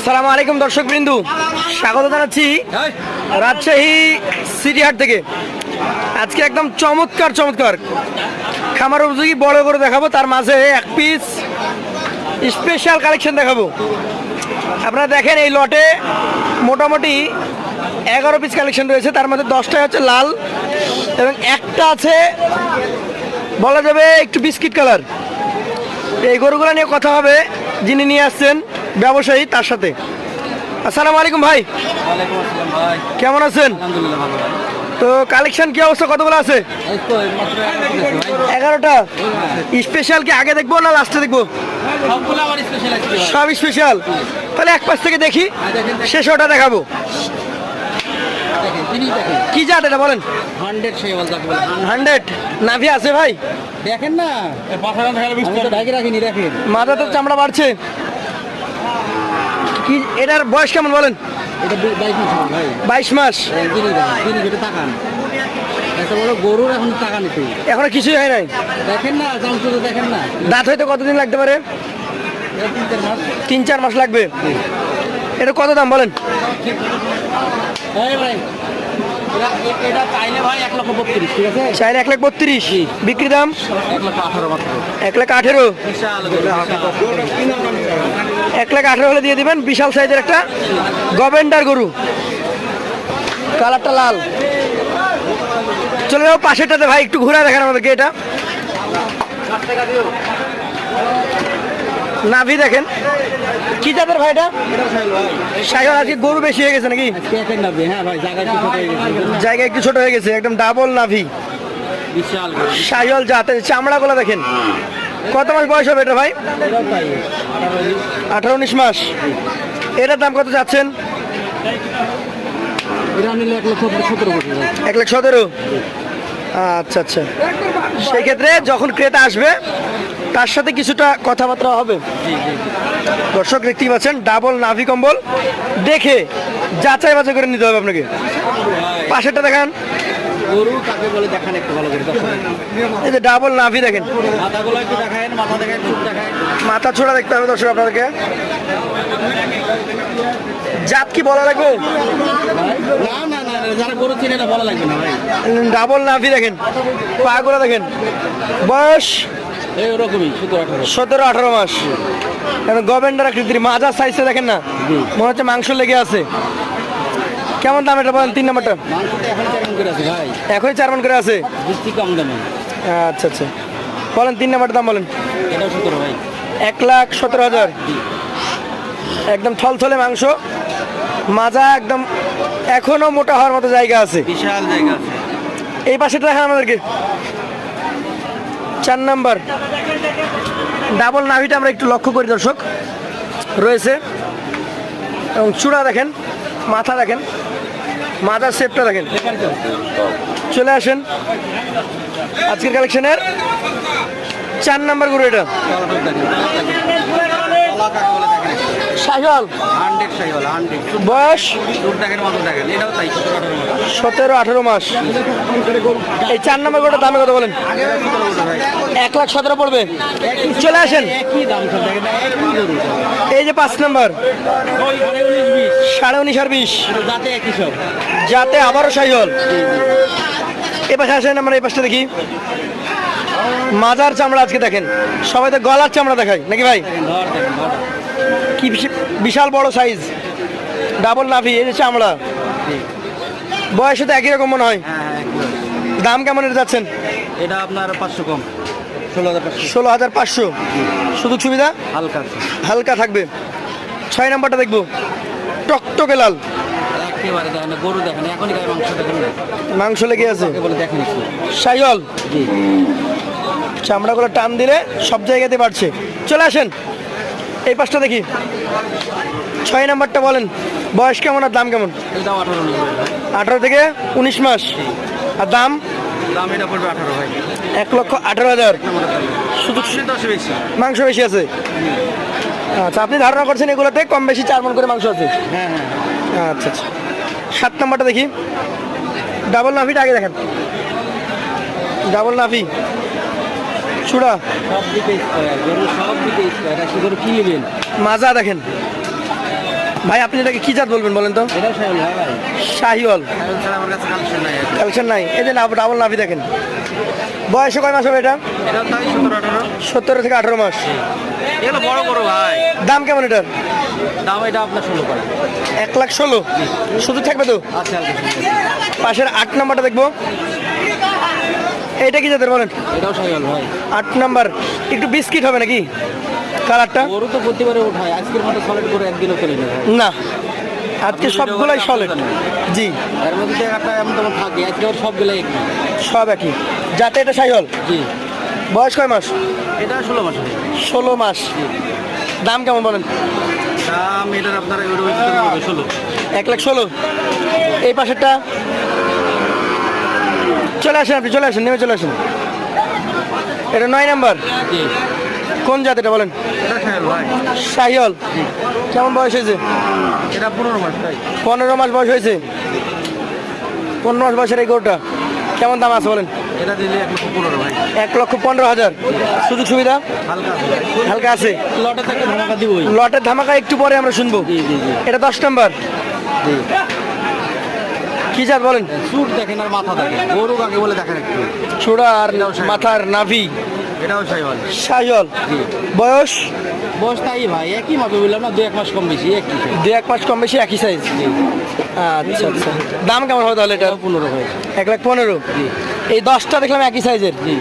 আসসালামু আলাইকুম দর্শকবৃন্দ, স্বাগত জানাচ্ছি রাজশাহী সিটি হাট থেকে। আজকে একদম চমৎকার খামার উপযোগী বড় করে দেখাবো, তার মাঝে এক পিস স্পেশাল কালেকশন দেখাবো। আপনারা দেখেন এই লটে মোটামুটি 11 পিস কালেকশন রয়েছে, তার মধ্যে 10টা হচ্ছে লাল এবং একটা আছে বলা যাবে একটু বিস্কিট কালার। এই গরুগুলো নিয়ে কথা হবে যিনি নিয়ে আসছেন ব্যবসায়ী, তার সাথে। আসসালামু আলাইকুম ভাই। ওয়ালাইকুম আসসালাম ভাই, কেমন আছেন? আলহামদুলিল্লাহ ভালো ভাই। তো কালেকশন কি অবস্থা, কতগুলো আছে? এই তো মাত্র 11টা। স্পেশাল কি আগে দেখবো না লাস্টে দেখবো? সবগুলো আমার স্পেশাল আছে ভাই। সব স্পেশাল। তাহলে এক পাশ থেকে দেখি, শেষ ওটা দেখাবো। দেখেন তিনি দেখেন কি জাত এটা বলেন? 100 শেওয়াল যাকে বলে 100 নাভি আছে ভাই? দেখেন না, আমি তো ঢাকি রাখিনি, দেখেন মাথা তো চামড়া বাড়ছে। কি এটার বয়স কেমন বলেন? এটা 22 মাস ভাই। 22 মাস। তিনি দেখেন, তিনি যেটা তাকান এত বড় গরুর এখন টাকা নিতে এখনো কিছুই হয় নাই। দেখেন না, চামচ তো দেখেন না। দাঁত হয়তো কতদিন লাগতে পারে? এটা 3-4 মাস। 3-4 মাস লাগবে। এটা কত দাম বলেন? এই ভাই এটা চাইলে ভাই 1,32,000, ঠিক আছে? চাইলে 1,32,000, বিক্রি দাম 1,18,000 মাত্র। 1,18,000। বিশাল 1,18,000 হলে দিয়ে দিবেন। বিশাল সাইজের একটা গভেন্ডার গরু, কালারটা লাল। চলে যাবো পাশেরটাতে ভাই, একটু ঘুরে দেখেন আমাদেরকে। এটা নাভি দেখেন, কি জাতের ভাই এটা? শাহিওয়াল। আজকে গরু বেশি হয়ে গেছে নাকি? হ্যাঁ ভাই, জায়গা একটু ছোট হয়ে গেছে। জায়গা একটু ছোট হয়ে গেছে, একদম ডাবল নাভি বিশাল শাহিওয়াল জাতের। চামড়াগুলো দেখেন। কত মাস বয়স হবে এটা ভাই? 18-19 মাস। এটার দাম কত চাচ্ছেন? এটা নিলে 1,17,000। 1,17,000। আচ্ছা আচ্ছা, সেই ক্ষেত্রে যখন ক্রেতা আসবে তার সাথে কিছুটা কথাবার্তা হবে। দর্শক দেখতেই পাচ্ছেন, ডাবল নাভি কম্বল দেখে যাচাই বাছাই করে নিতে হবে আপনাকে। পাশেরটা দেখান, গরু কাকে বলে দেখান একটু ভালো করে। এই যে ডাবল নাভি দেখেন। মাথাগুলো একটু দেখায়, মাথা দেখায়, চুপ দেখায়। মাথা ছোড়া দেখতে হবে দর্শক আপনাদেরকে। জাত কি বলা লাগবে? না না না, যারা গরু চিনে না বলা লাগবে না ভাই। ডাবল নাভি দেখেন, পাগুলো দেখেন। বয়স এই ওরকমই 17-18। 17-18 মাস। গভেন্ডার আকৃতির, মাজার সাইজটা দেখেন না, মনে হচ্ছে মাংস লেগে আছে। কেমন দাম এটা বলেন? 3 নম্বরটা মাংসটা এখন 4 মণ করে আছে ভাই, এখনই 4 মণ করে আছে। বৃষ্টি কম দামে। আচ্ছা আচ্ছা, বলেন 3 নম্বরটা দাম বলেন। এটাও 17 ভাই। 1,17,000। একদম থলথলে মাংস, মাজা একদম এখনো মোটা হওয়ার মতো জায়গা আছে। বিশাল জায়গা আছে। এই পাশেটা দেখেন আমাদেরকে, 4 নাম্বার। ডাবল নাভিটা আমরা একটু লক্ষ্য করি দর্শক, রয়েছে। এবং চূড়া দেখেন, মাথা দেখেন, মাথার শেপটা দেখেন। চলে আসেন আজকের কালেকশনের 4 নাম্বার গরু। এটা শাহিওয়াল, 100 শেওয়াল, 100। বয়স চুপ দেখেন, মাথা দেখেন। এটাও তাই 17-18 মাস। এই 4 নাম্বার গরুটার দামে কত বলেন? 17 ভাই। 1,17,000 পড়বে। চলে আসেন, একই দাম সব দেখেন, একই গরু। এই যে 5 নাম্বার, 19-20 19.5 আর 20, যাতে একই সব। যাতে আবারও শাহিওয়াল। এ পাশে আসেন, আমরা এই পাশটা দেখি। মাজার চামড়া আজকে দেখেন, সবাই তো গলার চামড়া দেখায় নাকি ভাই? ধর দেখেন, ধর। কি বিশাল বড় সাইজ, ডাবল নাভি, এই যে চামড়া। বয়সে তো একই রকম মনে হয়। হ্যাঁ একই। দাম কেমন এটা যাচ্ছেন? এটা আপনার 500 কম, 16,500। 16,500। সুযোগ সুবিধা হালকা আছে। হালকা থাকবে। 6 নাম্বারটা দেখবো, টকটকে লাল, একেবারে দেখেন না, গরু দেখেন, এখনই গায়ে মাংস দেখেন না। মাংস লেগে আছে, কাকে বলে দেখেন একটু। শাহিওয়াল। জি। চামড়াগুলো টান দিলে সব জায়গাতে বাড়ছে। চলে আসেন এই পাশটা দেখি। 6 নাম্বারটা বলেন, বয়স কেমন আর দাম কেমন? এটাও 18 নিয়ে যাবে ভাই। 18 থেকে 19 মাস। আর দাম? দাম এটা পড়বে 18 ভাই। 1,18,000। শুধু 10 বেশি। মাংস বেশি আছে। আচ্ছা, আপনি ধারণা করছেন এগুলোতে কম বেশি 4 মণ করে মাংস আছে? হ্যাঁ হ্যাঁ। আচ্ছা আচ্ছা। 7 নাম্বারটা দেখি, ডাবল নাভিটা আগে দেখেন। ডাবল নাভি, চূড়া, সব দিকে স্কয়ার, গরু সব দিকে স্কয়ার। আছে গরু কি নেবেন? মাজা দেখেন, ভাই আপনি এটাকে কি জাত বলবেন বলেন তো? এটাও শাহিওয়াল ভাই। শাহিওয়াল। শাহিওয়াল ছাড়া আমার কাছে কালেকশন নাই। কালেকশন নাই, এই যে ডাবল নাভি দেখেন। বয়সে কয় মাস হবে এটা? এটা তাই 17-18। 17 থেকে 18 মাস। এগুলো বড় বড় ভাই। দাম কেমন এটার? দাম এটা আপনার 16 করে। 1,16,000 শুধু থাকবে তো? আচ্ছা পাশের 8 নাম্বারটা দেখবো। এইটা কি জাতের বলেন? এটাও শাহিওয়াল ভাই। 8 নাম্বার একটু বিস্কিট হবে নাকি কালারটা? গরু তো প্রতিবারে ওঠায়, আজকের মতো সলিড করে একদিনও চলে না ভাই। না, আজকে সবগুলাই সলিড। জি, এর মধ্যে একটা এমন তেমন থাকে, আজকে ওর সবগুলাই একই। সব একই যাতে। এটা শাহিওয়াল। জি। বয়স কয় মাস? এটা 16 মাস। 16 মাস। দাম কেমন বলেন? দাম এটার আপনার 16। 1,16,000। এই পাশেরটা চলে আসেন, আপনি চলে আসেন, নেমে চলে আসেন। এটা 9 নাম্বার। জি। কোন জাত এটা বলেন? এটা শাহিওয়াল ভাই। শাহিওয়াল। কেমন বয়স হয়েছে? এটা 15 মাস ভাই। 15 মাস বয়স হয়েছে। 15 মাস বয়সের এই গরুটা কেমন দাম আছে বলেন? এটা দিলে 1,15,000 ভাই। 1,15,000। সুযোগ সুবিধা হালকা আছে। হালকা আছে। লটে থেকে ধামাকা দিবই। লটের ধামাকা একটু পরে আমরা শুনবো। জি জি জি। এটা 10 নাম্বার। জি। কি জাত বলেন? চুট দেখেন আর মাথা দেখেন, গরু কাকে বলে দেখেন একটু। চূড়া আর এটাও শাহিওয়াল। মাথার নাভি। এটাও শাহিওয়াল। শাহিওয়াল। জি। বয়স বয়স তাই ভাই, একই মাপে বললাম না, 2-1 মাস কম বেশি একই। 2-1 মাস কম বেশি একই সাইজ। জি। আচ্ছা আচ্ছা। দাম কেমন হবে তাহলে এটা? 15 ভাই। 1,15,000। জি। এই 10টা দেখলাম একই সাইজের। জি।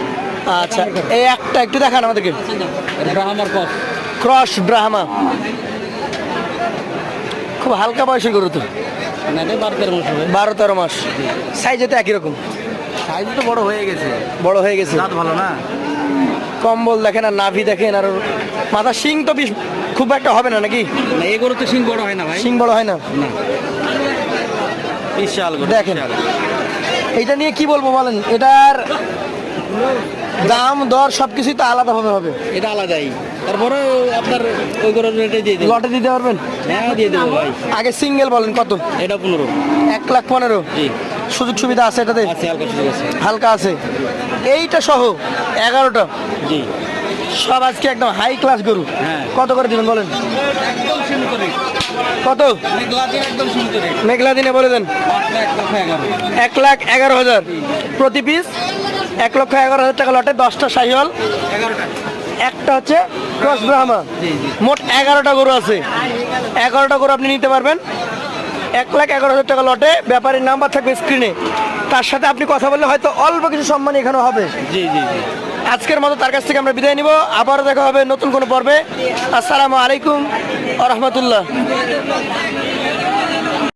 আচ্ছা, এই একটা একটু দেখান আমাদেরকে। ব্রাহ্মার কস। ক্রস ব্রাহ্মা। খুব হালকা বয়সের গরু তো। না এটা 12-13 মাস হবে। 12-13 মাস। সাইজে তো একই রকম। সাইজ তো বড় হয়ে গেছে, বড় হয়ে গেছে। দাঁত ভালো না। কম্বল দেখেন আর নাভি দেখেন আর ওর মাথা শিং তো খুব একটা হবে না নাকি? না এই গরু তো সিং বড় হয় না ভাই। শিং বড় হয় না। না। বিশাল গরু। দেখেন। বিশাল। এইটা নিয়ে কি বলবো বলেন? এটার দাম দর সবকিছুই তো আলাদাভাবে হবে। এটা আলাদাই। তারপরে আপনার ওই গরুর রেটে দিয়ে দেবো। লটে দিতে পারবেন? হ্যাঁ দিয়ে দেবো ভাই। আগে সিঙ্গেল বলেন কত? এটা 15। 1,15,000। জি। সুযোগ সুবিধা আছে এটাতে? আছে হালকা সুযোগ আছে। হালকা আছে। এইটা সহ 11টা জি। সব আজকে একদম হাই ক্লাস গরু। হ্যাঁ। কত করে দিবেন বলেন? একদম সীমিত রেট। কত? মেঘলা দিয়ে একদম সীমিত রেট। মেঘলা দিনে বলে দেন। মাত্র 1,11,000। 1,11,000 প্রতি পিস। 1,11,000 টাকা লটে 10টা শাহিওয়াল, 11টা। একটা হচ্ছে ক্রস ব্রাহ্মা। জি জি। মোট 11টা গরু আছে। 11টা গরু আপনি নিতে পারবেন 1,11,000 টাকা লটে। ব্যাপারীর নাম্বার থাকবে স্ক্রিনে, তার সাথে আপনি কথা বললে হয়তো অল্প কিছু সম্মান এখানে হবে। জি জি জি। আজকের মতো তার কাছ থেকে আমরা বিদায় নিব। আবারও দেখা হবে নতুন কোনো পর্বে। আসসালামু আলাইকুম ওয়া রাহমাতুল্লাহ।